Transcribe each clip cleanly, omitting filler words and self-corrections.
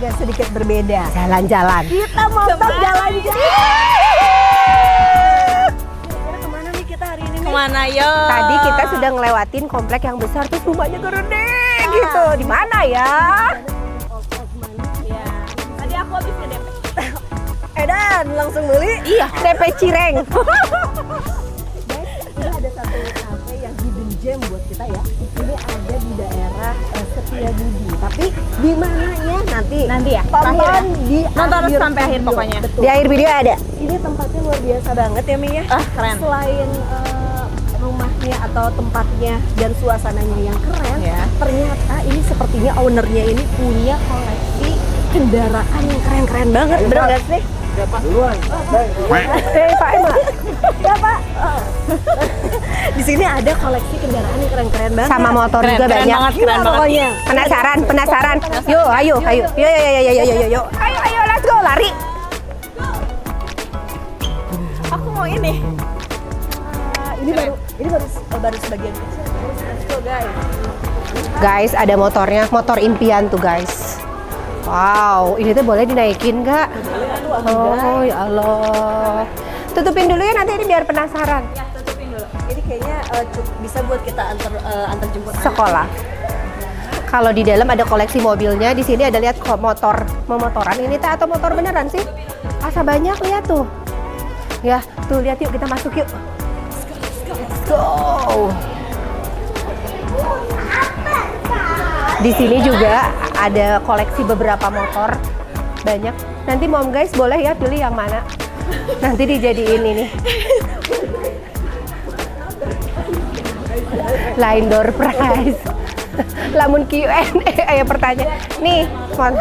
yang sedikit berbeda. Jalan-jalan. Kita mau jalan-jalan. Kemana nih kita hari ini? Kemana yo? Tadi kita sudah ngelewatin komplek yang besar terus rumahnya gede gitu. Di mana ya? Iya. Tadi aku habis nge-DP. Edan langsung beli. Iya, DP Cireng. Ini ada satu kafe yang hidden gem buat kita ya. Ini ada di daerah Setiabudi. Tapi di mananya nanti ya. tonton Akhir ya? di Nonton akhir sampai akhir video. pokoknya. Betul. Di akhir video ada. Ini tempatnya luar biasa banget ya Mi ya. Keren. Selain rumahnya atau tempatnya dan suasananya yang keren, Ya. ternyata ini sepertinya ownernya ini punya koleksi kendaraan yang keren-keren banget. Bener gak sih? Pak Emma. Ya Pak. Di sini ada koleksi kendaraan yang keren-keren banget. Sama motor Keren, juga keren banyak. banget, keren banget. Pokoknya. Penasaran. Yuk, ayo. Yuk. Ayo, let's go, lari. Aku mau ini. Ini baru sebagian kecil. Let's go guys. Guys, ada motornya, motor impian tuh guys. Wow, ini tuh boleh dinaikin nggak? Oh ya Allah. Tutupin dulu ya nanti ini biar penasaran. Ya, tutupin dulu. Ini kayaknya bisa buat kita antar jemput anak. Sekolah. Kalau di dalam ada koleksi mobilnya, di sini ada lihat memotoran ini teh atau motor beneran sih? Asa banyak lihat tuh. Ya, tuh lihat yuk kita masuk yuk. Let's go. Di sini juga ada koleksi beberapa motor banyak. Nanti mom guys boleh ya pilih yang mana. Nanti dijadiin ini. Lain door prize. Lamun Q&A ayo pertanyaan. Nih, mon.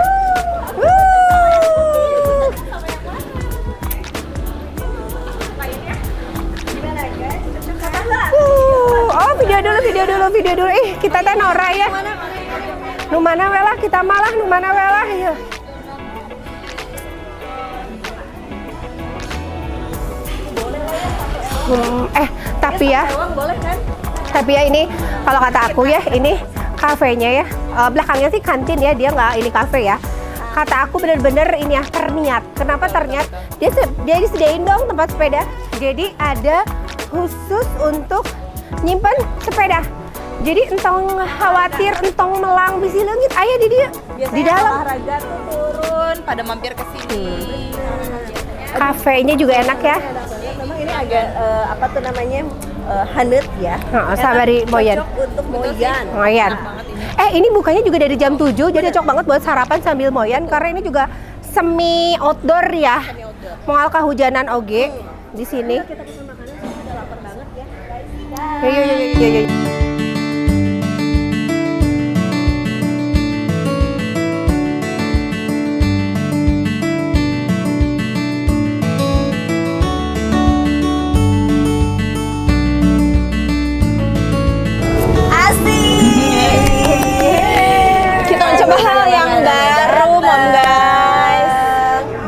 Oh, video dulu. Kita teh Nora ya. Nu mana welah kita malah nu mana welah ya. Tapi ya. Boleh kan? Tapi ya ini kalau kata aku ya ini kafenya ya. Belakangnya sih kantin ya, dia nggak ini kafe ya. Kata aku bener-bener ini ya terniat. Kenapa terniat? Dia disediain dong tempat sepeda. Jadi ada khusus untuk nyimpen sepeda. Jadi entong khawatir, entong melang bisi leungit aya di dia. Di dalam. Olahraga tuh turun pada mampir ke sini. Kafenya juga enak ya. Memang ini agak apa tuh namanya hanet ya. Sabari moyen. Cocok untuk moyan. Moyan. Ini bukanya juga dari jam 7, jadi cocok banget buat sarapan sambil moyan karena ini juga semi outdoor ya. Moal kehujanan oge di sini. Kita pesan makanan soalnya udah lapar banget ya guys. Yo. Kita mencoba hal yang baru, mom guys.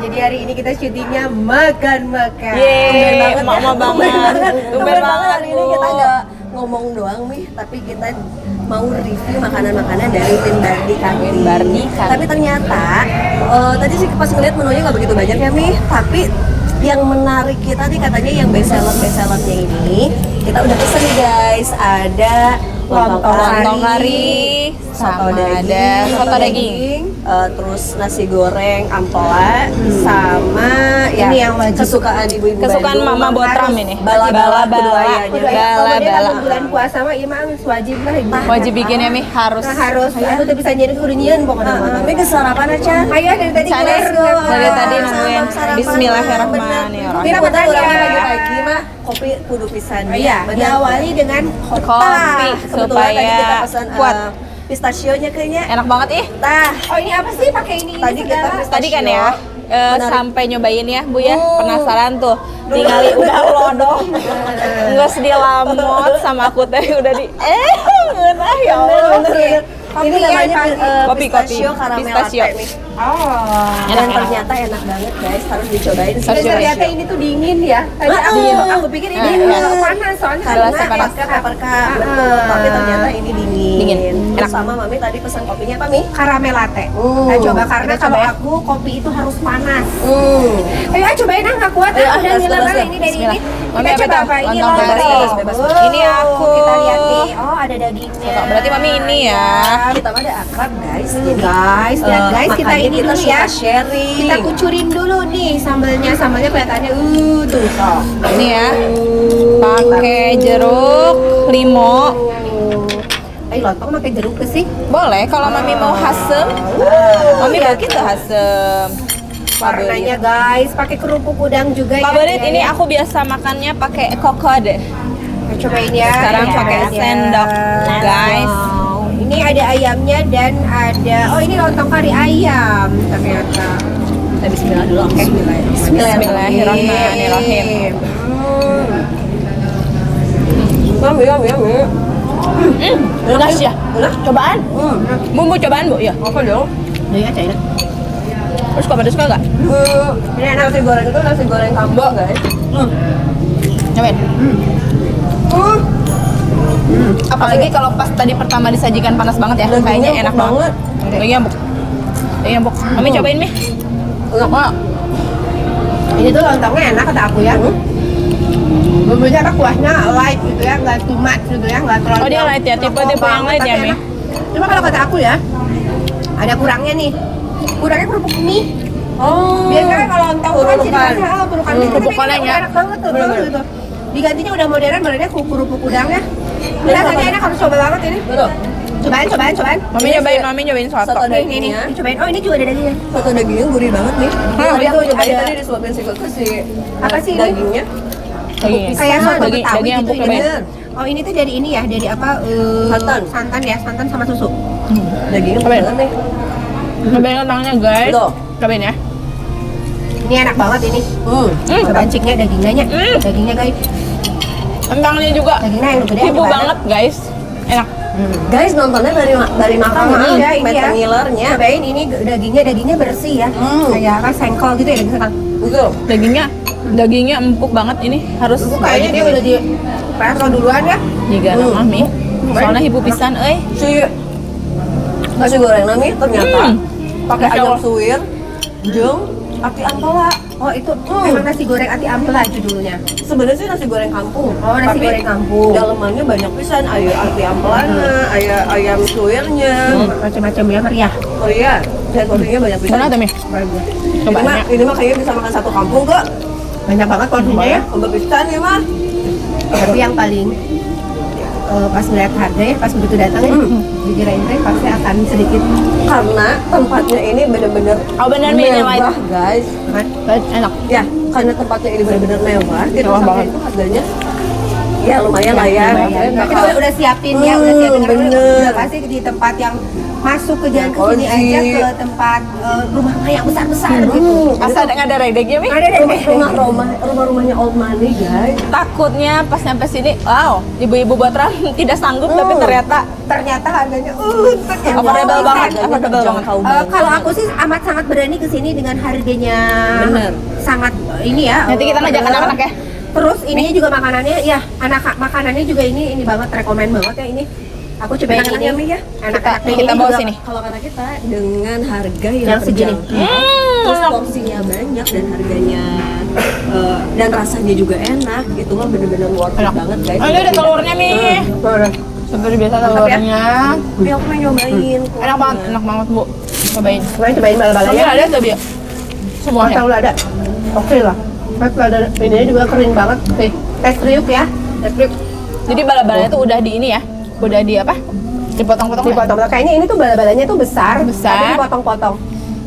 Jadi hari ini kita syutingnya makan-makan. Yeay, mama banget. Tumben banget hari ini kita nggak ngomong doang nih, tapi kita mau review makanan-makanan dari Win Bardi Kantin. Tapi ternyata tadi sih pas ngeliat menunya nggak begitu banyak ya Mi, tapi yang menarik kita nih katanya yang best sellernya ini kita udah pesen nih guys, ada Lontong kari, soto sama ada soto daging. Terus nasi goreng ampola, sama Ini ya, yang wajib. kesukaan ibu-ibu Kesukaan Bandung. mama Botram ini. Bala-bala keduanya. Bala-bala. Bulan puasa mah ieu mah wajib lah. Wajib bikinnya Mi, harus. Harus. Aku tuh bisa jadi kudu nyieun pokoknya. Tapi ke sarapan aja. Ayo dari tadi Sana, keluar. dari tadi nungguin. Sarapan. Bismillahirrahmanirrahim. Kita makan ya. pagi mah kopi kudu pisan. Iya, diawali dengan Kopi Kebetulan tadi kita supaya pesan kuat. Pistachio-nya kayaknya. Enak banget ih. Tah, Oh ini apa sih pakai ini? tadi kita pistachio. Tadi kan ya Menarik. sampai nyobain ya Bu ya, penasaran tuh. Tinggal udah lodong. Enggak sedih lamot sama aku teh udah di ngeunah ya Allah. Bener. Ini namanya Kopi, pistachio kopi. caramel Pistachio. latte nih. Oh. Dan Enak, enak. ternyata enak banget guys, harus dicobain. Harus Dan cobain. ternyata ini tuh dingin ya. Tadi aku pikir ini panas soalnya Karena Rasa panas. pepper cup, betul. Tapi ternyata ini dingin. Dingin. Terus Enak. sama Mami tadi pesan kopinya apa Mi? karamel latte. Oh. Nah, coba karena Kita kalau coba ya. aku kopi itu harus panas. Ayo cobain nggak kuat Ayo, udah let's go, ngiler let's go. ini dari ini. Bismillah. Kita Mami apa coba tuh? apa? Ini Lontong lontong. bebas, bebas. Wow, Ini aku. Kita lihat nih. Oh, ada dagingnya. Berarti Mami ini ya. Kita mah ada akrab guys. Guys, dan guys kita makanya ini kita dulu suka ya. sharing. Kita kucurin dulu nih sambelnya kelihatannya tuh. Ini ya. Pakai jeruk, limo. Ayo lontong pakai jeruk ke sih. Boleh kalau Mami mau hasem. Mami mau gitu hasem. Warnanya guys, pakai kerupuk udang juga ya. Favorit dia ini ya. aku biasa makannya pakai kokode. Kita cobain ya. Sekarang Ini pakai ayamnya. sendok, guys. Wow. Ini ada ayamnya dan ada ini lontong kari ayam ternyata. Kita bismillah dulu. Oke. Bismillahirrahmanirrahim. Mami, Mami, Mami. Enak ya. Enak. Cobaan. Bumbu cobaan Bu ya. Apa dong? Ini aja enak. Terus kok pedes enggak? Ini enak nasi goreng itu nasi goreng kampung guys. Cobain. Apalagi kalau pas tadi pertama disajikan panas banget ya, Dagingnya kayaknya enak empuk banget. Dagingnya empuk. Dagingnya empuk. Mami cobain Mi. Enak banget. Ini tuh lontongnya enak kata aku ya. Bumbunya apa kuahnya light gitu ya, nggak too much gitu ya, nggak terlalu. Oh, dia light ya, tipe-tipe yang light ya, tapi Mi? enak. Cuma kalau kata aku ya, ada kurangnya nih. Kurangnya kerupuk mie. Oh. Biasanya kalau lontong tuh kan Urukan. ceritanya turukan gitu. Tapi Kerupuk ini oleng ya? enak banget tuh, Bener-bener. gitu. Digantinya udah modern, barunya kerupuk udangnya. Ini rasanya enak, harus coba banget ini. Betul. Cobain. Mami nyobain soto. Soto Nih, dagingnya. cobain. Oh, ini juga ada dagingnya. Soto dagingnya gurih banget nih. Tadi itu aku cobain ada- tadi disuapin si Koko si Apa sih ini? dagingnya. Daging. Kayak soto Daging Betawi yang gitu empuk ya. cobain. Oh, ini tuh dari ini ya, dari apa? Santan. Santan ya, santan sama susu. Dagingnya Cobain. banget nih. Cobain lontongnya guys. Betul. Cobain ya. Ini enak banget ini. Coba cingnya dagingnya. Dagingnya guys. Kentangnya juga Dagingnya yang gede. ibu gimana? banget guys. Enak. Guys nontonnya dari makanan, ya, ini ya. ngilernya. Cobain ini dagingnya bersih ya. Kayak apa sengkol gitu ya daging sengkol. Betul. Dagingnya empuk banget ini. Harus Itu kayaknya dia udah di presto duluan ya. juga Mami. Soalnya ibu pisan Si nasi goreng nami ternyata pakai Masya ayam Allah. suwir, jeung ati ampela. Oh itu emang nasi goreng ati ampela judulnya. Sebenarnya sih nasi goreng kampung. Oh, nasi Tapi goreng kampung. dalemannya banyak pisan, aya ati ampelana, aya ayam suwirnya. Macam-macam ya meriah. Korea dan kopinya banyak pisan. Mana tuh Mi? Ini mah, ini mah kayaknya bisa makan satu kampung kok. Banyak banget porsinya ya. Untuk pisan ya mah. Tapi yang paling pas ngeliat harga ya, pas begitu datang ya, dikirain teh pasti akan sedikit Karena tempatnya ini bener-bener Oh bener Mi yang lain. mewah guys. Enak. Ya, karena tempatnya ini bener-bener mewah, gitu Mewah sampai banget. itu harganya ya lumayan lah ya. Kita udah siapin ya, udah siapin karena bener. udah pasti di tempat yang masuk ke jalan ke sini Cozy. aja ke tempat rumah yang besar-besar gitu. Asal ada redegnya Mi. Ada deh. Rumah-rumahnya old money guys. Takutnya pas nyampe sini, wow, ibu-ibu buat ram tidak sanggup tapi ternyata Ternyata harganya affordable banget, affordable banget. kalau aku sih amat sangat berani ke sini dengan harganya Bener. sangat ini ya. Nanti kita ngajak anak-anak ya. Terus ininya juga makanannya ya makanannya juga ini banget rekomen banget ya ini. Aku cobain Enak-enak ini ya, Mi, ya? Anak-anak Kita ini bawa juga sini. Kalau kata kita dengan harga yang Yang segini. terjangkau, terus porsinya banyak dan harganya dan rasanya juga enak, gitu mah bener-bener worth it Enak. banget guys. Oh, ini ada telurnya Mi. Seperti biasa telurnya. Tapi aku pengen nyobain. Enak banget Bu. Cobain. Cobain bala-balanya. Mami ada tuh Bi? Semuanya. Tahu ada. Oke lah. Mas ada ini juga kering banget. Nih, tes kriuk ya. Tes kriuk. Jadi bala-balanya tuh udah di ini ya? Udah di apa? Dipotong-potong. ya? Dipotong. Kayaknya ini tuh bala-balanya tuh besar, Besar. tapi dipotong-potong.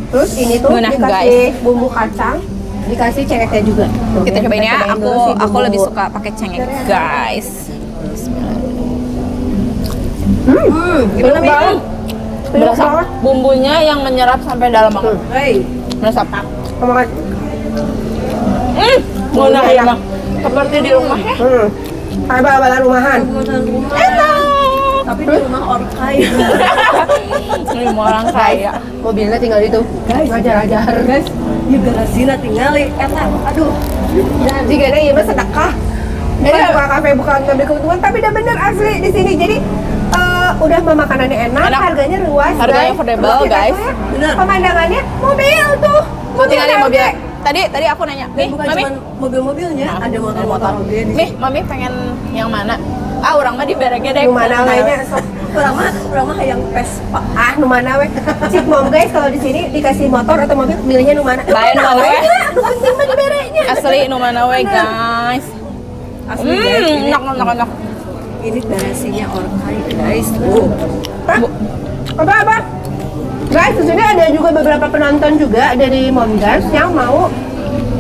Terus ini tuh Nah, dikasih bumbu kacang, dikasih cengeknya juga. Tuh, Kita cobain ya. dulu si Aku bumbu. lebih suka pakai cengek, guys. Gimana Mi? Kriuk Berasa banget. bumbunya yang menyerap sampai dalam banget. Hey, Meresap. Kemakan. Guna Enak. enak. Seperti di rumah ya. Kayak bala-bala rumahan. makanan rumah. Enak. tapi di rumah orang kaya. Rumah orang kaya. Mobilnya tinggal itu. Guys, Ajar-ajar. guys, ya garasina tinggali. Aduh, Nah, jika ada ya sedekah. Jadi buka kafe bukan ngambil keuntungan, tapi udah bener asli di sini. Jadi udah makanannya enak, Enak. harganya luas, Harganya guys. affordable, Terus kita guys. tuh ya, Bener. pemandangannya mobil tuh. Tinggal di ALG. mobil. Tadi aku nanya, dan nih, bukan Mami. cuma mobil-mobilnya, ada motor-motor juga di Nih, Mami pengen yang mana? Orang mah di bereknya deh. Yang mana kayaknya sok. Orang mah yang Vespa. Nu mana weh. Cik mom guys kalau di sini dikasih motor atau mobil milihnya nu mana? Lain nu mana weh. Nu penting mah di bereknya. Asli nu mana we, guys. Asli guys, ini, Enak. ini garasinya orang kaya guys. Tuh. Apa? Guys, di sini ada juga beberapa penonton juga dari Momgas yang mau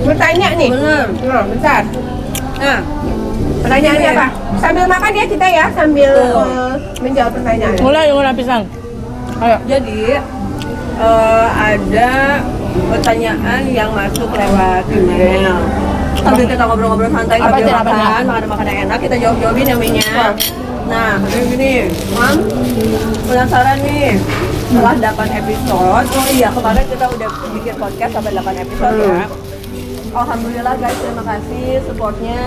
bertanya nih. Bener. Nah, bentar. Nah, Pertanyaannya Ini apa? Sambil makan ya kita ya, sambil menjawab pertanyaan. Mulai pisang. Ayo. jadi ada pertanyaan yang masuk lewat email. Sambil kita ngobrol-ngobrol santai Apa sambil aja, apa aja? makan yang enak, kita jawab-jawabin yang minyak. Nah, kayak gini, Mam, penasaran nih, setelah 8 episode, oh iya kemarin kita udah bikin podcast sampai 8 episode ya. Alhamdulillah guys, terima kasih supportnya.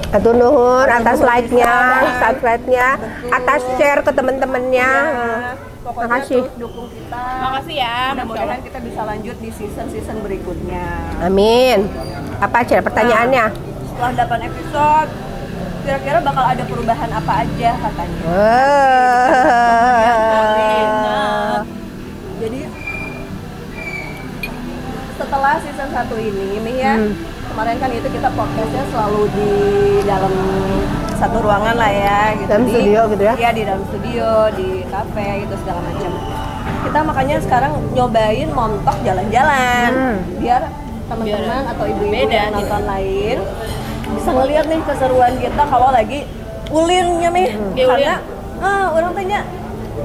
Atur nuhun atas like-nya, subscribe-nya, atas share ke teman-temannya. Pokoknya Makasih. terus dukung kita. Makasih ya. Mudah-mudahan kita bisa lanjut di season-season berikutnya. Amin. Apa aja pertanyaannya? Setelah 8 episode, kira-kira bakal ada perubahan apa aja katanya. Jadi setelah season 1 ini, Mi ya, kemarin kan itu kita podcastnya selalu di dalam satu ruangan lah ya, gitu. Dalam studio gitu ya? Iya, di dalam studio, di kafe gitu segala macam. Kita makanya sekarang nyobain montok jalan-jalan, biar teman-teman atau ibu-ibu beda yang nonton lain bisa ngeliat nih keseruan kita kalau lagi ulinnya nih. Karena orang tanya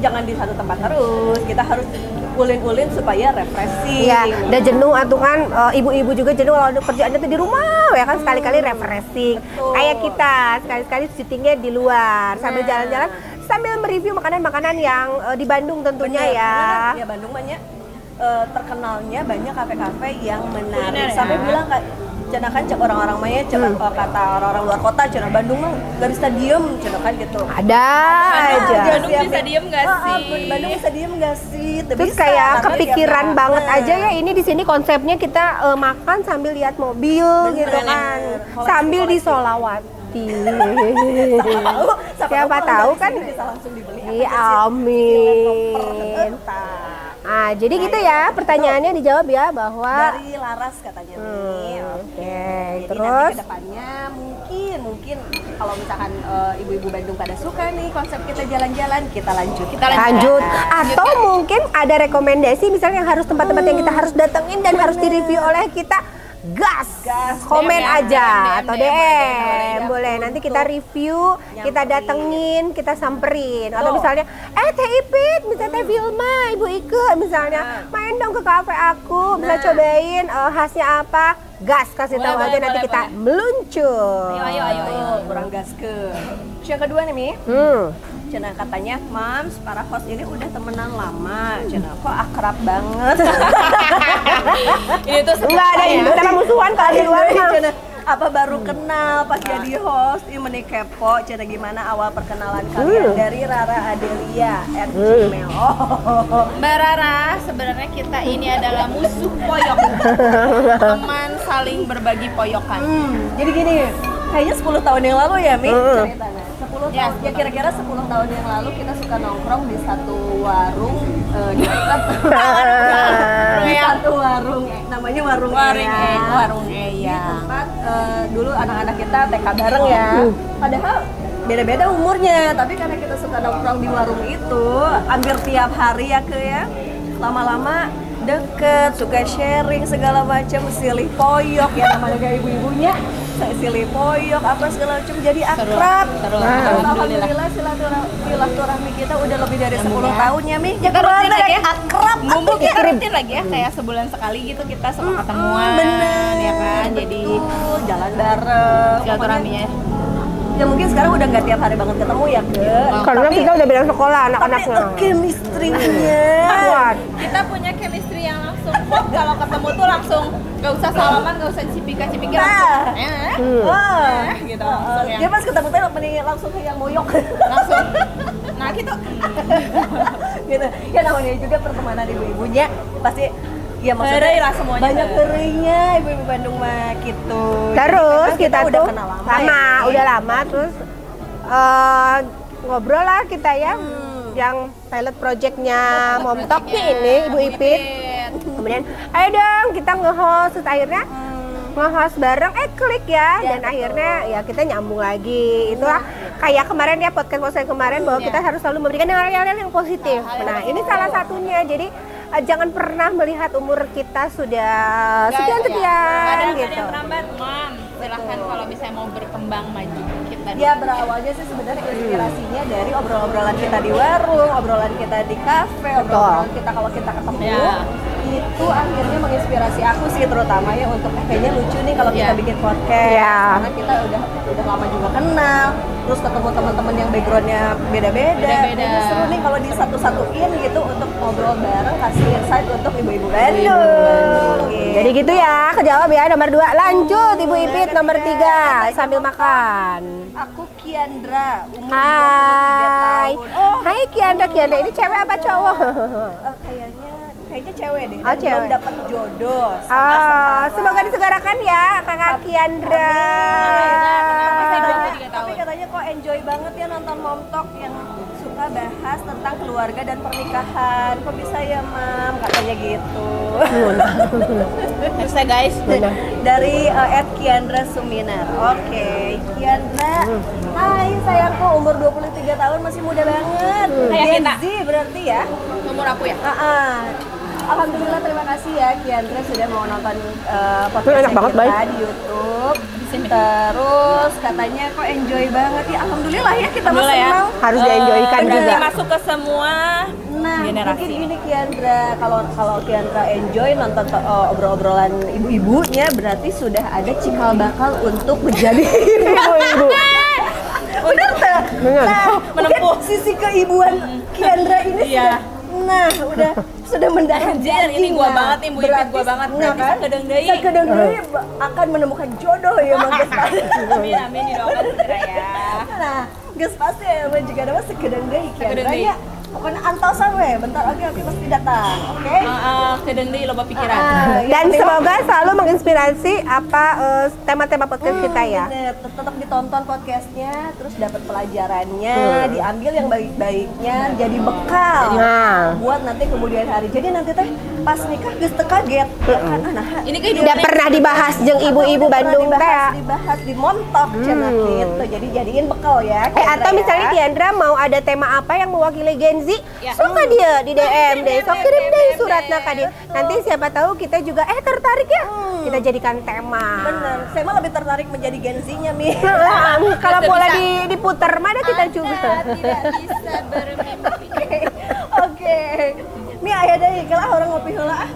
jangan di satu tempat terus, kita harus ulin-ulin supaya refreshing. Iya, udah jenuh atuh kan ibu-ibu juga jenuh kalau kerjaannya tuh di rumah ya kan sekali-kali refreshing. Betul. Kayak kita sekali-kali syutingnya di luar sambil jalan-jalan sambil mereview makanan-makanan yang di Bandung tentunya Bener, ya. bener. Ya Bandung banyak terkenalnya banyak kafe-kafe yang menarik. Kuliner ya? Sampai bilang kayak cenah kan cek orang-orang maya kata orang-orang luar kota cenah Bandung mah gak bisa diem cenah kan gitu. Ada aja. Bandung bisa diem gak sih? Bandung bisa diem gak sih? Tuh Terus bisa, kayak karena kepikiran lihat banget makanan. aja ya ini di sini konsepnya kita makan sambil lihat mobil Bener, gitu bener. kan. Koleksi- Sambil koleksi. disolawati. Siapa kalau tahu dari kan. sini bisa langsung dibeli. Iya, amin. Ah, jadi gitu ya pertanyaannya dijawab ya bahwa Dari Laras katanya nih. oke. Jadi Terus nanti kedepannya mungkin kalau misalkan ibu-ibu Bandung pada suka nih konsep kita jalan-jalan, kita lanjut. lanjut atau mungkin ada rekomendasi misalnya yang harus tempat-tempat yang kita harus datengin dan harus direview oleh kita. Gas, komen DM, aja atau DM, boleh. Nanti kita review, kita datengin, kita samperin. Atau Tuh. misalnya, Teh Ipit, misalnya Teh Vilma, Ibu Ike, misalnya main dong ke kafe aku, bisa cobain khasnya apa. Gas, kasih tahu Boleh, aja nanti boleh, kita meluncur. Ayo. Kurang gas ke. Terus yang kedua nih Mi, Cina katanya, Mams, para host ini udah temenan lama. Cina kok akrab banget. Ini tuh Enggak ada ya. kita musuhan kalau di luar mah. Cina, apa baru kenal pas jadi host? Ini meni kepo. Cina gimana awal perkenalan kalian dari Rara Adelia @gmail. Oh. Mbak Rara, sebenarnya kita ini adalah musuh poyok. Teman saling berbagi poyokan. Jadi gini, kayaknya 10 tahun yang lalu ya Mi ceritanya. 10 Ya, tahun, ya kira-kira 10 tahun yang lalu kita suka nongkrong di satu warung di dekat di satu warung namanya warung Warung Di Eya. tempat dulu anak-anak kita TK bareng ya. Padahal beda-beda umurnya, tapi karena kita suka nongkrong di warung itu hampir tiap hari ya ke ya. Lama-lama deket, suka sharing segala macam, silih poyok ya namanya kayak ibu-ibunya. Silih poyok apa segala macam jadi akrab. Seru. Alhamdulillah silaturahmi kita udah lebih dari 10 tahun ya Mi. Kita rutin lagi ya. Akrab. Mumpung kita rutin lagi ya, kayak sebulan sekali gitu kita suka ketemuan, Bener. ya kan? Jadi Betul, jalan bareng. silaturahminya. Ya mungkin sekarang udah nggak tiap hari banget ketemu ya ke. Karena kita udah beda sekolah anak-anaknya. Chemistry-nya. Kuat. Kita punya chemistry yang langsung pop, kalau ketemu tuh langsung gak usah salaman, gak usah cipika-cipiki langsung Wah. gitu langsung Dia pas ketemu teh langsung kayak moyok. langsung nah gitu Gitu. Ya namanya juga pertemanan ibu-ibunya pasti ya maksudnya Heureuy lah semuanya. banyak heureunya ibu-ibu Bandung mah gitu. Terus Jadi kita udah tuh kenal lama, lama, ya. udah lama terus ngobrol lah kita ya. Yang pilot projectnya Momtok nih ini Ibu Ipit. Kemudian ayo dong kita nge-host, terus akhirnya nge-host bareng klik ya, dan akhirnya ya kita nyambung lagi. Itulah kayak kemarin ya podcast kemarin bahwa kita harus selalu memberikan hal-hal yang positif. Nah ini salah satunya, jadi jangan pernah melihat umur kita sudah sekian Ada gitu. yang terlambat, Mam. Silahkan kalau misalnya mau berkembang maju kita. Ya berawalnya sih sebenarnya inspirasinya dari obrolan-obrolan kita di warung, obrolan kita di kafe, obrolan kita kalau kita ketemu. Ya. Itu akhirnya menginspirasi aku sih terutama ya untuk kayaknya lucu nih kalau kita Ya. bikin podcast. Ya. Karena kita udah lama juga kenal, terus ketemu teman-teman yang backgroundnya beda-beda. Beda-beda. Jadi seru nih kalau disatu-satuin gitu untuk ngobrol bareng, kasih insight untuk ibu-ibu Bandung. Gitu. Jadi gitu ya, kejawab ya nomor 2. Lanjut Ibu Ipit nomor 3 sambil makan. Aku Kiandra, umur 23 Hai. tahun. Oh, Hai Kiandra, ini cewek apa cowok? kayaknya cewek deh. Oh, Dan cewek. belum dapat jodoh. Semoga disegerakan ya Kakak Kiandra. Tapi katanya kok enjoy banget ya nonton Momtok yang suka bahas tentang keluarga dan pernikahan. Kok bisa ya, Mam? Katanya gitu. Terus ya guys. Dari @Kiandra Suminar. Oke, Kiandra. Hai sayangku, umur 23 tahun masih muda banget. Kayak Gen kita. Z berarti ya? Umur aku ya. Alhamdulillah, terima kasih ya Kiandra sudah mau nonton Enak podcast banget, kita Bay. di YouTube. Terus katanya kok enjoy banget ya. Alhamdulillah ya kita Alhamdulillah ya. senang. Harus di-enjoykan Berarti juga. masuk ke semua Nah, generasi. mungkin gini Kiandra, kalau Kiandra enjoy nonton obrol-obrolan ibu-ibunya, berarti sudah ada cikal bakal untuk menjadi ibu-ibu. Benar tak? Benar. Nah, Menempuh. mungkin sisi keibuan Kiandra ini Iya. sudah mendarah Anjir, daging. ini gua Nah, banget nih, Bu Ipit, berarti- gua banget. Nah, Berarti kan? sakedeng deui. Sakedeng deui akan menemukan jodoh ya Mang Ges pasti. Amin amin didoakan segera ya. Nah, Ges pasti ya juga ada sakedeng deui Sakedeng Kiandra deui. nya. Pokoknya antosan we, bentar lagi pasti datang, oke? Kedeng deui loba pikiran. Yang Dan penting semoga selalu menginspirasi apa tema-tema podcast kita ya. bener, tetap ditonton podcastnya, terus dapat pelajarannya, diambil yang baik-baiknya, jadi bekal Nah. buat nanti kemudian hari. Jadi nanti teh pas nikah geus teu kaget, kan? Nah, Ini kayak Udah pernah dibahas jeung ibu-ibu Bandung teh ya. dibahas di Montok cenah gitu. Jadi jadiin bekal ya. Atau Kiandra misalnya ya. Kiandra mau ada tema apa yang mewakili Gen Z, Ya. suka dia di DM deh, sok kirim deh DM. suratnya ke dia. Nanti siapa tahu kita juga tertarik ya, kita jadikan tema. Bener, saya mah lebih tertarik menjadi Gen Z-nya Mi. Kalau Bisa. boleh diputer mana kita juga. tidak bisa bermimpi. Oke. Mi aya deui kalau orang ngopi heula ah.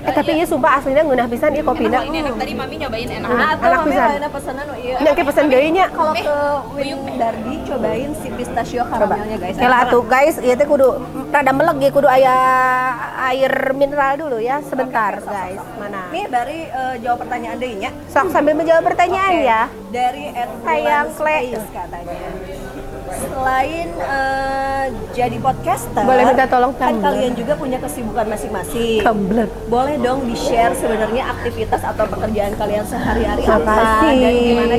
Tapi ya sumpah aslinya ngeunah pisan ieu kopina. Oh, ini enak tadi mami nyobain enak. Atau Anak Mami pisan. ada pesanan ieu. Nya ke pesen deui nya. Kalau ke Win Dardi cobain si pistachio karamelnya guys. Kela tuh guys, ieu teh kudu rada meleg ya, kudu aya air mineral dulu ya sebentar guys. Mana? Mi bari jawab pertanyaan deui nya. Sok sambil menjawab pertanyaan Oke. ya. Dari Sayang, Kle. Space katanya. Selain jadi podcaster, Boleh minta tolong kan tumbler. kalian juga punya kesibukan masing-masing. Tumbler. Boleh dong di-share sebenarnya aktivitas atau pekerjaan kalian sehari-hari apa Makasih. dan gimana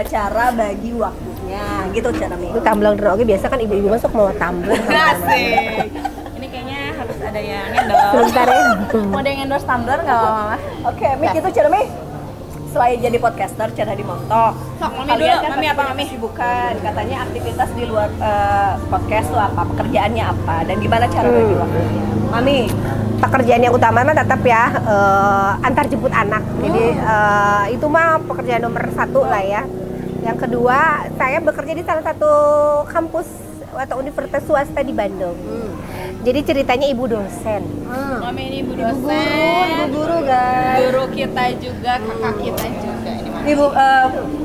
cara bagi waktunya gitu cara Mi. Itu tumbler oke biasa kan ibu-ibu masuk mau tumbler. Asik. Ini kayaknya harus ada yang endorse. Sebentar ya. Mau ada yang endorse tumbler nggak mama? Oke, Mi gitu cara Mi. Selain jadi podcaster, cara di Montok. Sok, Mami Kalian dulu. kan Mami pasti apa, punya Mami? kesibukan. Katanya aktivitas di luar podcast tuh apa, pekerjaannya apa, dan gimana cara bagi waktunya. Mami, Pekerjaan yang utama mah tetap ya antar jemput anak. Jadi itu mah pekerjaan nomor 1 lah ya. Yang kedua, saya bekerja di salah satu kampus atau universitas swasta di Bandung. Jadi ceritanya ibu dosen. Mami ini ibu ibu dosen. guru guys. Guru kita juga, kakak kita juga. Ini Mami. Ibu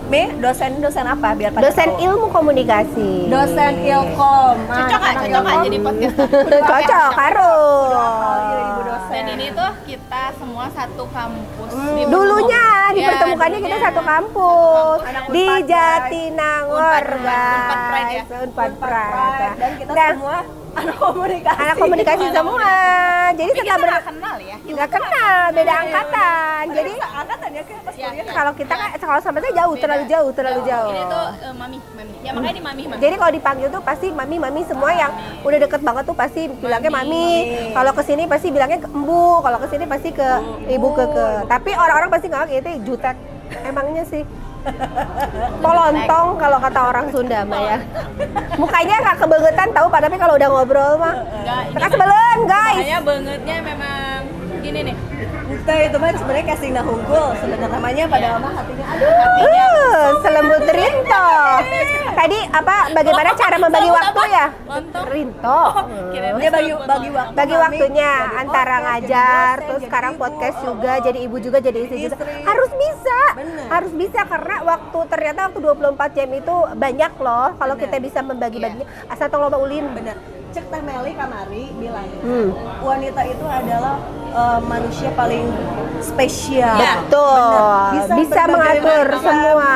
Mi, dosen apa biar pada Dosen tahu? ilmu komunikasi. Dosen Ilkom. Cocok nggak? Cocok nggak jadi podcast? Cocok, harus. Ibu dosen. Dan ini tuh kita semua satu kampus. Dulunya Ya, dipertemukannya kita dulunya. satu kampus Anak di Unpad, Jatinangor, Unpad Pride ya? guys. Unpad Pride. Dan kita Nah, semua anak komunikasi. anak komunikasi semua. Jadi Tapi kita setelah nggak kenal ya. nggak kenal, beda angkatan. Jadi angkatan ya kayak pas kuliah. kalau kita kan kalau sama saya jauh, terlalu jauh. Ini tuh mami. Ya makanya di mami. Jadi kalau dipanggil tuh pasti mami semua yang udah deket banget tuh pasti bilangnya mami. Kalau kesini pasti bilangnya ke embu. Kalau kesini pasti ke ibu keke. Tapi orang-orang pasti nggak itu jutek. Emangnya sih. Polontong kalau kata orang Sunda mah ya. Mukanya nggak kebangetan tahu, tapi kalau udah ngobrol mah Enggak. tekan sebelen guys. Makanya bangetnya memang gini nih. Itu mah sebenarnya casing nah unggul sebenarnya namanya pada mah hatinya aduh. Selembut Rinto. Tadi apa? Bagaimana cara membagi Selembut waktu apa? ya? Lontong. Rinto. Dia bagi waktu Bagi Mami waktunya jadi antara podcast, ngajar, jadi dosen, terus jadi sekarang ibu. podcast juga, jadi ibu juga, jadi istri juga. Istri. Harus bisa. Bener. Harus bisa karena ternyata waktu 24 jam itu banyak loh kalau Bener. kita bisa membagi-baginya. Asal tong loba ulin. Bener. Cek Teh Meli kamari bilang wanita itu adalah manusia paling spesial. Ya. Betul. Bener. Bisa berbagai mengatur macam, semua.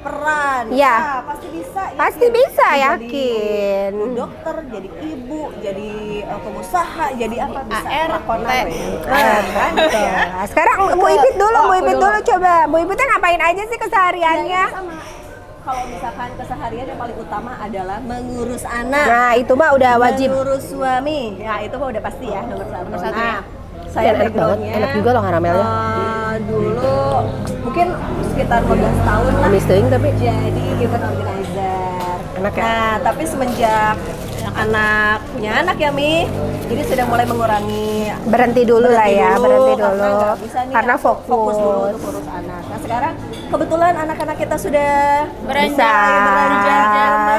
peran. Ya. Pasti bisa. Pasti bisa, Jadi yakin. dokter, jadi ibu, jadi pengusaha, jadi apa bisa. ART. Lakonan, Nah, sekarang Bu Ipit dulu, Bu Ipit dulu coba. Bu Ipitnya ngapain aja sih kesehariannya? Sama. Kalau misalkan keseharian yang paling utama adalah mengurus anak. Nah, itu mah udah wajib. Mengurus suami. Ya, itu mah udah pasti ya nomor satu. Nomor satu Nah, ya. saya Dan enak banget, backgroundnya, enak juga loh ngaramelnya. Dulu mungkin sekitar 15 tahun lah. Amis teuing tapi Jadi event organizer. Enak ya? Nah, tapi semenjak punya anak ya Mi, jadi sudah mulai mengurangi berhenti dulu lah ya, berhenti karena dulu. nggak bisa nih, Karena fokus dulu fokus. untuk urus anak. Nah sekarang kebetulan anak-anak kita sudah Beranjak,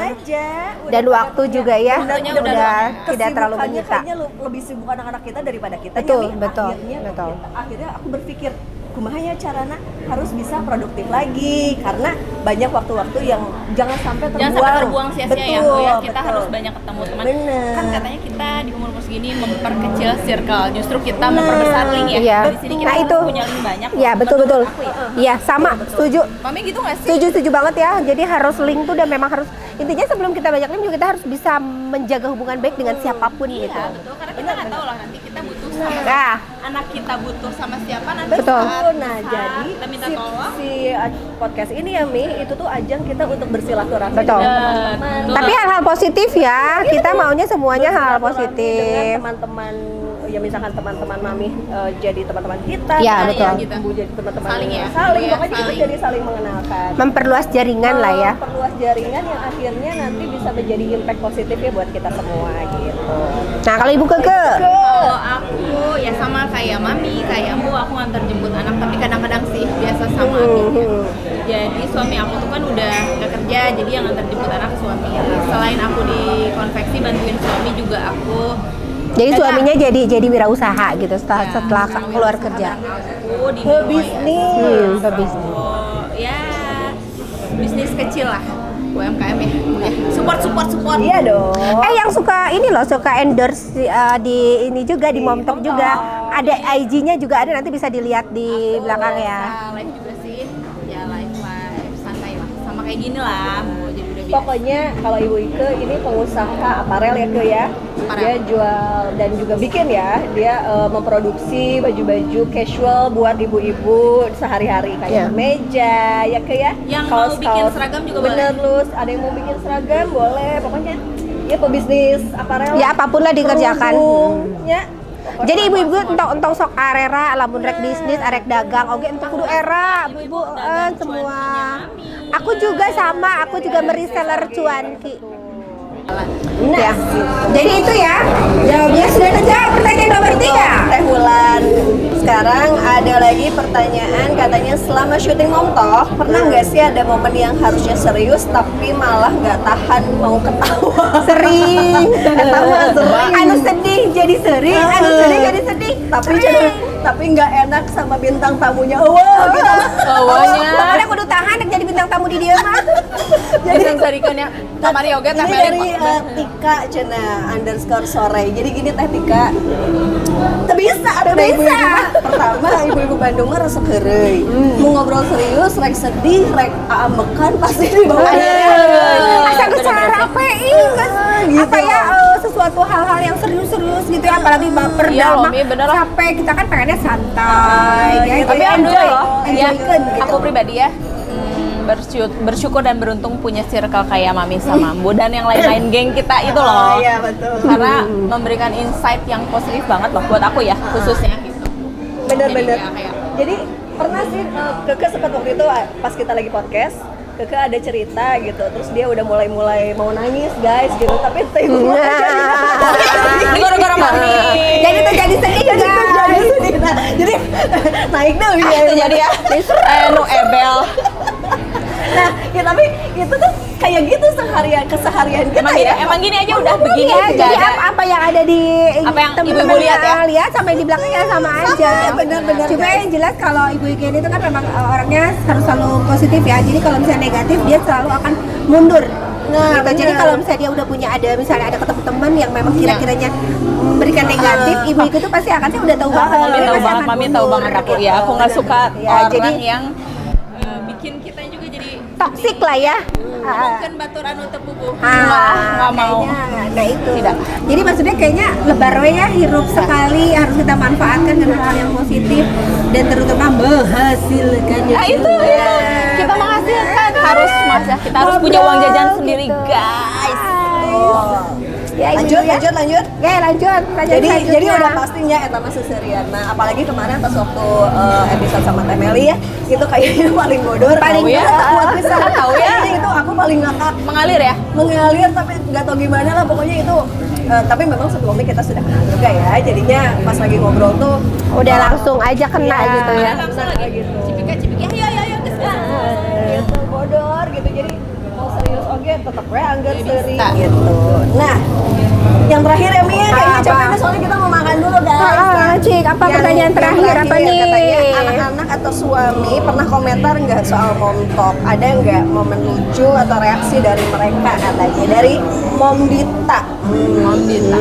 remaja, Dan waktu juga ya, Waktunya udah udah tidak terlalu kesibukannya menyita. kayaknya lebih sibuk anak-anak kita daripada kita. Betul, ya, Mi. betul, Akhirnya, betul. akhirnya aku berpikir kumahanya carana harus bisa produktif lagi karena banyak waktu-waktu yang jangan sampai terbuang. Jangan sampai terbuang sia-sia ya. Betul, Oh ya, kita betul. harus banyak ketemu teman. Bener. Kan katanya kita di umur-umur segini memperkecil circle. Justru kita memperbesar link ya. Iya. Di sini kita Nah, itu. punya link banyak. Iya, betul betul. Menurut aku ya. Iya, sama, setuju. Mami gitu nggak sih? Setuju banget ya. Jadi harus link tuh dan memang harus intinya sebelum kita banyak link juga kita harus bisa menjaga hubungan baik dengan siapapun Iya, gitu. betul. Karena kita nggak tahu lah nanti kita butuh sama Nah, anak kita butuh sama siapa nanti Betul. saat Nah, saat jadi kita minta si, tolong. si podcast ini ya Mi, itu tuh ajang kita untuk bersilaturahmi Betul. dengan teman-teman. Betul. tapi hal-hal positif ya. Kita maunya semuanya hal Bersilaturahmi dengan positif. teman-teman, ya misalkan teman-teman Mami jadi teman-teman kita, Iya, kan, betul. gitu. Ibu jadi teman-teman Saling ya. saling, Iya, pokoknya kita saling. jadi saling mengenalkan. Memperluas jaringan lah ya. Perluas jaringan yang akhirnya nanti bisa menjadi impact positif ya buat kita semua gitu. Nah, kalau Ibu Keke, Kalau aku ya sama kayak mami, kayak Bu, aku nganter jemput anak, tapi kadang-kadang sih biasa sama abinya. Jadi suami aku tuh kan udah nggak kerja, jadi yang nganter jemput anak suami. Selain aku di konveksi bantuin suami juga aku. jadi dagang. suaminya jadi wirausaha gitu setelah Ya, setelah sama keluar wira kerja. usaha aku di Bisnis. Pebisnis. ya bisnis kecil lah, UMKM ya. Support. Iya dong. Yang suka ini loh, suka endorse di ini juga di Momtok juga. Ada IG-nya juga ada, nanti bisa dilihat di belakang ya. Live juga sih, ya live santai lah, sama kayak gini lah. Bu. Jadi udah biasa. Pokoknya kalau Ibu Ike ini pengusaha aparel ya Ke ya. Aparel. Dia jual dan juga bikin ya. Dia memproduksi baju-baju casual buat ibu-ibu sehari-hari kayak Iya. meja ya Ke ya. Yang mau bikin seragam juga Bener Lus, ada yang mau bikin seragam boleh. Pokoknya ya pebisnis aparel. Ya apapun lah dikerjakan. Kerudung, ya. Pokoknya Jadi ibu-ibu entong sok arera, lamun rek bisnis, arek dagang, oke entong kudu era, ibu-ibu semua. Aku juga sama, aku juga mereseller cuanki. Nah, Ya. Jadi itu ya, jawabnya sudah terjawab pertanyaan nomor 3. Teh Wulan. Sekarang ada lagi pertanyaan, katanya selama syuting Momtok pernah nggak sih ada momen yang harusnya serius tapi malah nggak tahan mau ketawa? Sering. Ketawa sering. Anu sedih jadi sering, anu sedih jadi sedih. Tapi jadi tapi nggak enak sama bintang tamunya. Wah, gitu. Bawanya. Pokoknya kudu tahan jadi bintang tamu di dia mah. Jadi sensorikannya kamari yoga teh Ini dari Tika Cena _sore. Jadi gini Teh Tika. Teu bisa ada ibu-ibu mah. Pertama ibu-ibu Bandung mah resep heureuy. Mau ngobrol serius, rek sedih, rek aambekan pasti dibawa. Asal bicara ingat gitu. apa ya sesuatu hal-hal yang serius-serius gitu ya, apalagi baper Iya loh, drama Mi, bener lah. capek, kita kan pengennya santai ya, gitu Tapi ya, alhamdulillah loh, ya, enjoykan gitu. aku pribadi ya bersyukur dan beruntung punya circle kayak Mami sama Ambu dan yang lain-lain geng kita itu loh. Iya betul. Karena memberikan insight yang positif banget loh buat aku ya, khususnya gitu. Bener-bener. Jadi, ya, kayak Jadi pernah sih Keke sempat waktu itu pas kita lagi podcast, Keke ada cerita gitu, terus dia udah mulai mau nangis guys gitu, tapi tiba-tiba ini gara-gara Mami. Jadi tuh jadi sedih jadi guys. sedih. Nah, jadi naik deh Itu jadi ya, nu ebel. Nah, ya tapi itu tuh kayak gitu keseharian kita Emang gini aja udah begini ya, nggak jadi ada. apa yang ada di Apa yang temen-temen ibu-ibu lihat ya? lihat sampai di belakangnya sama aja. benar-benar, Cuma guys. yang jelas kalau ibu Iken itu kan memang orangnya harus selalu positif ya. Jadi kalau misalnya negatif dia selalu akan mundur. Nah, gitu. Jadi benar. kalau misalnya dia udah punya misalnya ada ketemu teman yang memang kira-kiranya memberikan negatif, ibu Iken itu pasti akan udah tahu banget. Mami dia tahu pasti banget, akan Mami tahu mundur, banget aku gitu. ya. Aku nggak suka Ya, orang jadi- yang bikin kita juga jadi Toksik lah ya. bukan batur anu tepupuh. Ah, Nggak mau. kayaknya, nah itu. Tidak. Jadi maksudnya kayaknya lebar we ya, hirup sekali harus kita manfaatkan dengan hal yang positif dan terutama menghasilkan. Nah itu ya. Kita menghasilkan harus kita harus punya uang jajan sendiri guys. Ya, lanjut. Ya lanjut. Jadi udah pastinya eta mah seserian. Nah, apalagi kemarin pas waktu episode sama Temeli ya, itu kayaknya paling bodor. Paling Tahu ya. kuat bisa. Tahu ya. Itu aku paling ngakak. Mengalir ya. Mengalir tapi nggak tahu gimana lah pokoknya itu. Tapi memang sebelumnya kita sudah kenal juga ya. Jadinya pas lagi ngobrol tuh udah langsung aja kena Iya. gitu ya. Langsung lagi cipika ayo guys. gitu bodor gitu. Jadi mau serius oke tetap we anggar Jadi seri bisa. gitu. Nah, yang terakhir ya Mia, kayaknya Apa? capek nih soalnya kita mau makan dulu guys. Cik, apa pertanyaan terakhir apa nih? Katanya anak-anak atau suami pernah komentar nggak soal mom talk? Ada nggak momen lucu atau reaksi dari mereka katanya? Dari Mom Dita. Mom Dita.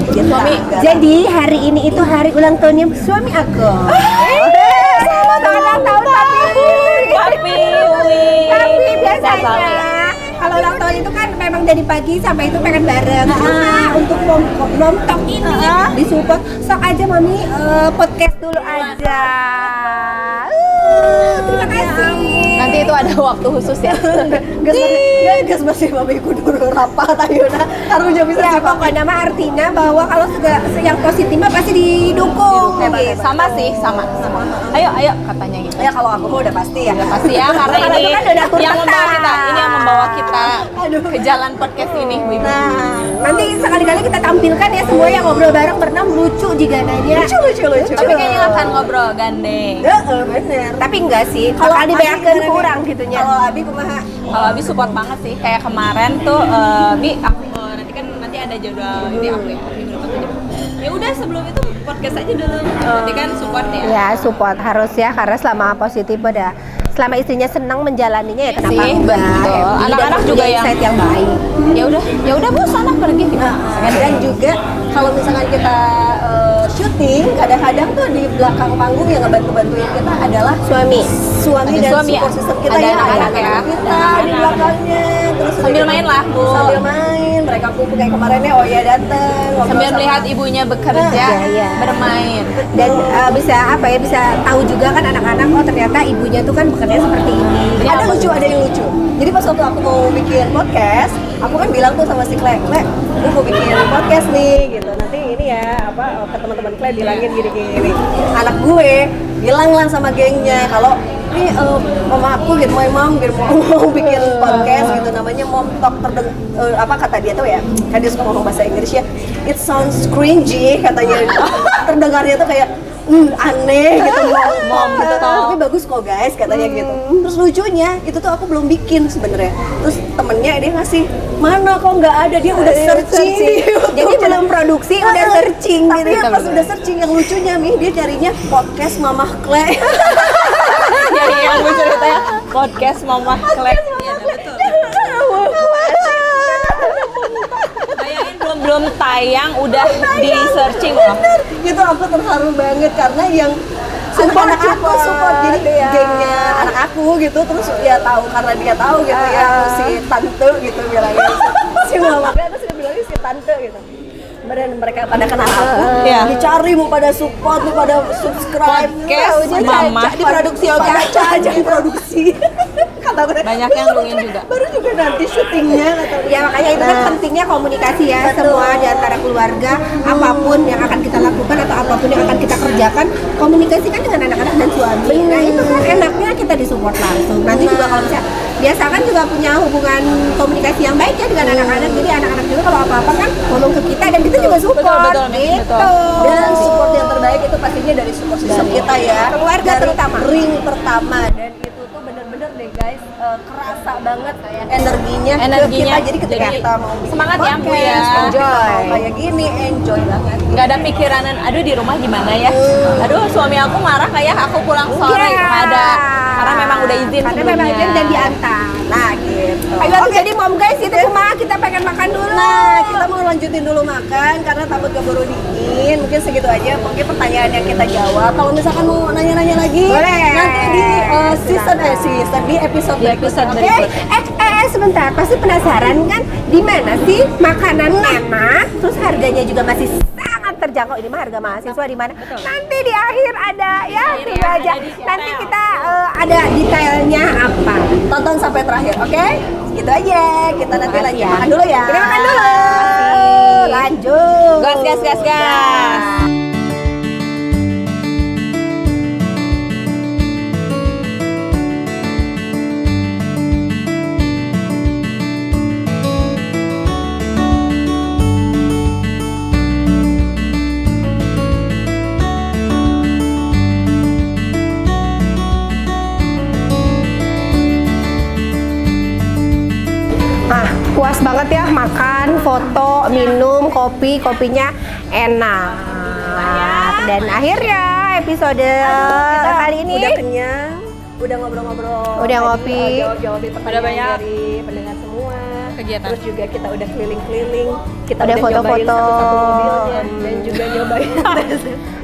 Gitu. Suami. Jadi hari ini itu hari ulang tahunnya suami aku. Selamat ulang tahun Papi, Tapi biasanya kalau ulang tahun itu kan memang dari pagi sampai itu pengen bareng. Cuma untuk mom talk ini disupport sok aja mami podcast dulu aja. Terima kasih. Nanti itu ada waktu khusus ya. Gas masih mami kudu rapat ayeuna karunya bisa Ya pokoknya mah artinya bahwa kalau yang positif mah pasti didukung. Gitu. Sama sih, sama. Ayo katanya gitu. Ya kalau aku mah udah pasti ya. Udah pasti ya karena Karena ini itu kan udah atur yang membawa kata. kita, ini yang membawa kita Aduh. ke jalan podcast ini, Bu Ibu. Nah, Nanti sekali-kali kita tampilkan ya semua yang ngobrol bareng berenam lucu juga nanya. lucu. Tapi kayaknya nggak akan ngobrol gandeng. Ya, bener. Tapi enggak sih, kalau Abi dibayarkan gimana, kurang Bi? gitunya. Kalau Abi kumaha? Kalau Abi support banget sih, kayak kemarin tuh Bi aku nanti ada jadwal ini aku ya minggu depan tuh jam. Ya udah sebelum itu podcast aja dulu. Nanti kan support ya. Ya support harus ya, karena selama positif pada selama istrinya senang menjalaninya ya kenapa Sih, enggak? betul. Jadi Anak-anak dan juga punya yang- insight yang baik. Ya udah Bu, sana pergi. Dan juga kalau misalkan kita syuting, kadang-kadang tuh di belakang panggung yang ngebantu-bantuin kita adalah Suami. suami Ada dan suami ya? support system kita Ada ya, anak-anak ada ya? anak kita Ada di anak-anak. belakangnya, terus Sambil udah main lah, Bu. Sambil main, mereka kumpul kayak kemarinnya Oya dateng, ngobrol Sambil sama- melihat ibunya bekerja, Iya. bermain. Dan bisa apa ya, bisa tahu juga kan anak-anak oh ternyata ibunya tuh kan bekerja seperti ini. Ya, ada lucu, ada yang lucu. Jadi pas waktu aku mau bikin podcast, aku kan bilang tuh sama si Kle, aku mau bikin podcast nih gitu. Nanti ini ya ke teman-teman Kle bilangin gini. Anak gue bilang lah sama gengnya kalau ini mama aku gitu, my mom gitu mau bikin podcast gitu namanya Mom Talk apa kata dia tuh ya, kan dia suka ngomong bahasa Inggris ya, it sounds cringy katanya. Terdengarnya tuh kayak aneh gitu Mom gitu. tapi bagus kok guys katanya gitu. Terus lucunya itu tuh aku belum bikin sebenarnya. Terus temennya dia ngasih, mana kok nggak ada, dia udah searching. Jadi belum produksi udah searching tapi gitu. pas udah searching yang lucunya Mi, dia carinya podcast Mamah Kle. Jadi yang gue ceritanya podcast Mama Klek. Iya, betul. Bayangin belum tayang udah di searching loh. Itu aku terharu banget karena yang Support, anak-anak aku support, jadi ya. gengnya anak aku gitu, terus ya tahu karena dia tahu gitu ya si tante gitu bilangnya si mama terus dia bilangnya si tante gitu. Dan mereka pada kenal aku, Iya. dicari mau pada support, mau pada subscribe. Podcast Ujungnya Mama. Caca diproduksi oleh Caca aja diproduksi. Kata aku Banyak yang nungguin juga. Baru juga nanti syutingnya kata aku. Ya makanya itu kan pentingnya komunikasi ya. Betul. Semua di antara keluarga, apapun yang akan kita lakukan atau apapun yang akan kita kerjakan, komunikasikan dengan anak-anak dan suami. Nah itu kan enaknya kita disupport langsung. Nanti juga kalau misalnya biasa kan juga punya hubungan komunikasi yang baik ya dengan anak-anak. Jadi anak-anak juga kalau apa-apa kan ngomong ke kita dan kita juga support. Betul, gitu. Dan support yang terbaik itu pastinya dari support system kita ya, keluarga dari terutama. ring pertama, dan itu tuh bener-bener deh guys, kerasa banget energinya ke Energinya. kita. Jadi ketika Jadi, kita mau bikin semangat ya, Bu, podcast, ya. mau kita mau Enjoy. kayak gini, enjoy banget. Nggak ada pikiranan, aduh di rumah gimana ya? Aduh suami aku marah kayak aku pulang sore. Iya. Nggak ada, karena memang udah izin Karena memang sebelumnya. izin dan diantar. Nah gitu. Ayo jadi mom guys, itu kumaha kita pengen makan dulu. Nah, kita mau lanjutin dulu makan karena takut keburu dingin. Mungkin segitu aja. Mungkin pertanyaan yang kita jawab. Kalau misalkan mau nanya-nanya lagi, Boleh. nanti di season di episode berikutnya. Oke? Sebentar, pasti penasaran kan di mana sih makanan enak, terus harganya juga masih sangat terjangkau. Ini mah harga mahasiswa di mana? Nanti di akhir ada ya, Akhir tunggu ya, aja. ada di detail. Nanti kita ada detailnya apa. Tonton sampai terakhir, oke? Gitu aja. Kita nanti Makasih lanjut ya. makan dulu ya. Kita makan dulu. Makasih. Lanjut. Gas. Nah, puas banget ya makan, foto, minum, kopinya enak. Dan akhirnya episode Kita kali ini udah kenyang, udah ngobrol-ngobrol. Udah tadi, ngopi. jawab-jawabin pertanyaan banyak dari pendengar semua. Kegiatan. Terus juga kita udah keliling-keliling. Kita Udah nyobain foto-foto. satu-satu mobilnya dan juga nyobain.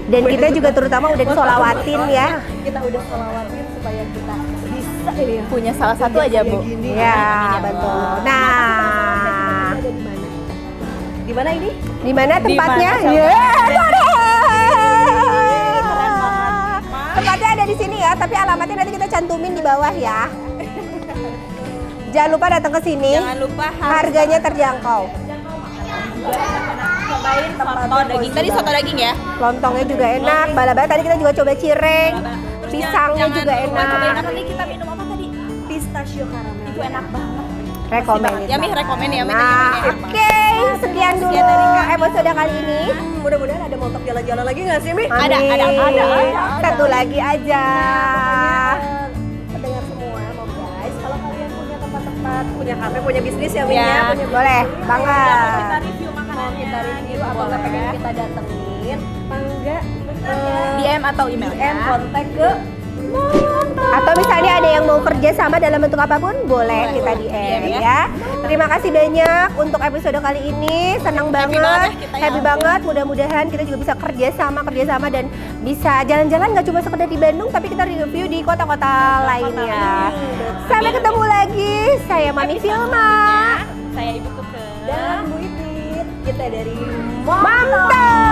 dan kita juga terutama udah disolawatin ya. Kita udah selawatin supaya kita bisa ini ya. Punya salah satu aja, Bu. Ya, betul. Nah, Ada di mana? Di mana ini? di mana tempatnya? Coba? Ya, Keren banget. Tempatnya ada di sini ya, tapi alamatnya nanti kita cantumin di bawah ya. Jangan lupa datang ke sini. Jangan lupa Harganya terjangkau. cobain soto daging. Tadi soto daging ya. Lontongnya juga enak. Balabala tadi kita juga coba cireng. Terus Pisangnya jangan juga lupa cobain enak. apa tadi kita minum apa tadi? Pistachio caramel. Itu enak banget. Rekomen. Ya, Mi rekomen ya, Mi. Nah, oke, sekian dulu Sekian dari kami. episode kali ini. Mudah-mudahan ada montok jalan-jalan lagi nggak sih, Mi? Ada. Amin. Satu lagi aja. Pendengar semua, mau guys, kalau kalian punya tempat-tempat, punya kafe, punya bisnis ya, Mi, Ya, ya, punya boleh bisnis, banget. Kita review makanannya. kita review atau nggak pengen kita datengin, enggak DM atau email DM kontak ke Atau misalnya ada yang mau kerja sama dalam bentuk apapun, boleh kita DM DM ya. Terima kasih banyak untuk episode kali ini. Senang banget, banget kita ya. happy banget. Mudah-mudahan kita juga bisa kerja sama dan bisa jalan-jalan nggak cuma sekedar di Bandung, tapi kita review di kota-kota lainnya. Sampai ketemu lagi. Saya Mami Filma. Saya Ibu Tuke. dan Bu Ipit, kita dari Mantap.